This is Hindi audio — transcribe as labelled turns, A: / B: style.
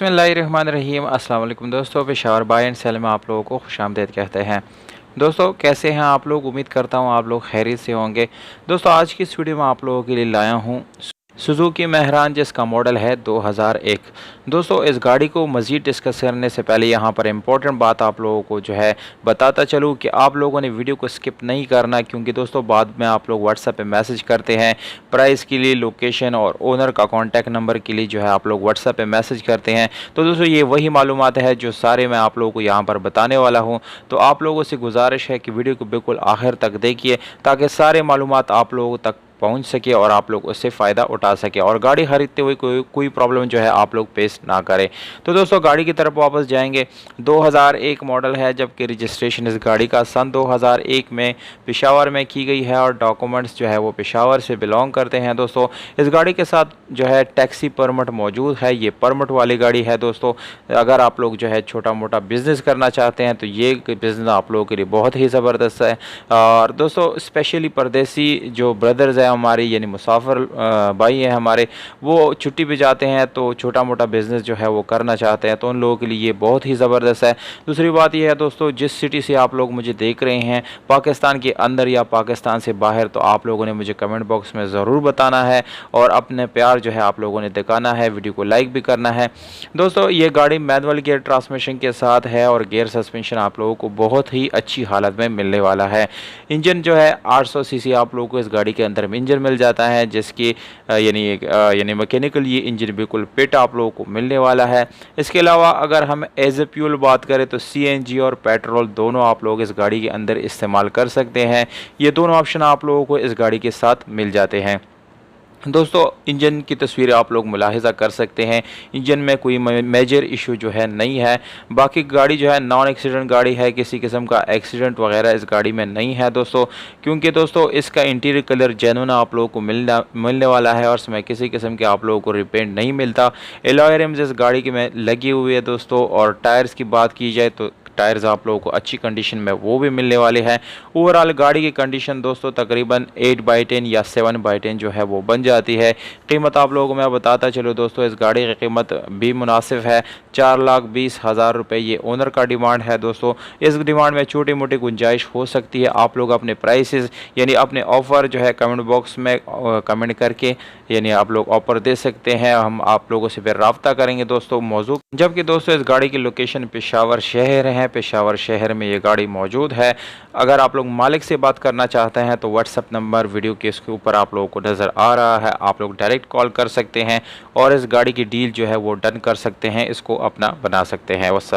A: बिस्मिल्लाहिर्रहमानिर्रहीम। अस्सलाम वालेकुम दोस्तों, पेशावर बाय एंड सेल में आप लोगों को खुशामदीद कहते हैं। दोस्तों कैसे हैं आप लोग? उम्मीद करता हूं आप लोग खैरियत से होंगे। दोस्तों आज की इस वीडियो में आप लोगों के लिए लाया हूं सुजुकी मेहरान, जिसका मॉडल है 2001। दोस्तों इस गाड़ी को मज़ीद डिस्कस करने से पहले यहाँ पर इम्पोर्टेंट बात आप लोगों को जो है बताता चलूँ कि आप लोगों ने वीडियो को स्किप नहीं करना, क्योंकि दोस्तों बाद में आप लोग व्हाट्सएप पे मैसेज करते हैं प्राइस के लिए, लोकेशन और ओनर का कॉन्टैक्ट नंबर के लिए जो है आप लोग व्हाट्सएप पे मैसेज करते हैं। तो दोस्तों ये वही मालूमात है जो सारे मैं आप लोगों को यहाँ पर बताने वाला हूँ। तो आप लोगों से गुजारिश है कि वीडियो को बिल्कुल आखिर तक देखिए, ताकि सारे मालूमात आप लोगों तक पहुंच सके और आप लोग उससे फ़ायदा उठा सके और गाड़ी खरीदते हुए कोई प्रॉब्लम जो है आप लोग फेस ना करें। तो दोस्तों गाड़ी की तरफ वापस जाएंगे। 2001 मॉडल है, जबकि रजिस्ट्रेशन इस गाड़ी का सन 2001 में पेशावर में की गई है और डॉक्यूमेंट्स जो है वो पेशावर से बिलोंग करते हैं। दोस्तों इस गाड़ी के साथ जो है टैक्सी परमिट मौजूद है। ये परमिट वाली गाड़ी है। दोस्तों अगर आप लोग जो है छोटा मोटा बिज़नेस करना चाहते हैं तो ये बिज़नेस आप लोगों के लिए बहुत ही ज़बरदस्त है। और दोस्तों स्पेशली परदेसी जो ब्रदर्स हैं हमारे, यानी मुसाफिर भाई हैं हमारे, वो छुट्टी पे जाते हैं तो छोटा मोटा बिज़नेस जो है वो करना चाहते हैं, तो उन लोगों के लिए ये बहुत ही ज़बरदस्त है। दूसरी बात ये है दोस्तों, जिस सिटी से आप लोग मुझे देख रहे हैं, पाकिस्तान के अंदर या पाकिस्तान से बाहर, तो आप लोगों ने मुझे कमेंट बॉक्स में ज़रूर बताना है और अपने प्यार जो है आप लोगों ने दिखाना है, वीडियो को लाइक भी करना है। दोस्तों ये गाड़ी मैनुअल गियर ट्रांसमिशन के साथ है और गियर सस्पेंशन आप लोगों को बहुत ही अच्छी हालत में मिलने वाला है। इंजन जो है 800 सीसी आप लोगों को इस गाड़ी के अंदर इंजन मिल जाता है, जिसकी यानी मैकेनिकल ये इंजन बिल्कुल फिट आप लोगों को मिलने वाला है। इसके अलावा अगर हम एज ए फ्यूल बात करें तो सीएनजी और पेट्रोल दोनों आप लोग इस गाड़ी के अंदर इस्तेमाल कर सकते हैं। ये दोनों ऑप्शन आप लोगों को इस गाड़ी के साथ मिल जाते हैं। दोस्तों इंजन की तस्वीर आप लोग मुलाहिज़ा कर सकते हैं, इंजन में कोई मेजर इशू जो है नहीं है। बाकी गाड़ी जो है नॉन एक्सीडेंट गाड़ी है, किसी किस्म का एक्सीडेंट वगैरह इस गाड़ी में नहीं है दोस्तों, क्योंकि दोस्तों इसका इंटीरियर कलर जेन्युइन आप लोगों को मिलने वाला है और इसमें किसी किस्म के आप लोगों को रिपेंट नहीं मिलता। एलॉय रिम्स इस गाड़ी के में लगी हुई है दोस्तों। और टायर्स की बात की जाए तो टायर्स आप लोगों को अच्छी कंडीशन में वो भी मिलने वाले हैं। ओवरऑल गाड़ी की कंडीशन दोस्तों तकरीबन 8/10 या 7/10 जो है वो बन जाती है। कीमत आप लोगों को मैं बताता चलो दोस्तों, इस गाड़ी की कीमत भी मुनासिब है, 4,20,000 रुपये ये ओनर का डिमांड है। दोस्तों इस डिमांड में छोटी मोटी गुंजाइश हो सकती है। आप लोग अपने प्राइसेस यानी अपने ऑफ़र जो है कमेंट बॉक्स में कमेंट करके यानी आप लोग ऑफर दे सकते हैं, हम आप लोगों से फिर रब्ता करेंगे दोस्तों मौजूद। जबकि दोस्तों इस गाड़ी की लोकेशन पेशावर शहर है, पेशावर शहर में ये गाड़ी मौजूद है। अगर आप लोग मालिक से बात करना चाहते हैं तो व्हाट्सअप नंबर वीडियो के इसके ऊपर आप लोगों को नज़र आ रहा है, आप लोग डायरेक्ट कॉल कर सकते हैं और इस गाड़ी की डील जो है वो डन कर सकते हैं, इसको अपना बना सकते हैं। वस्सलाम।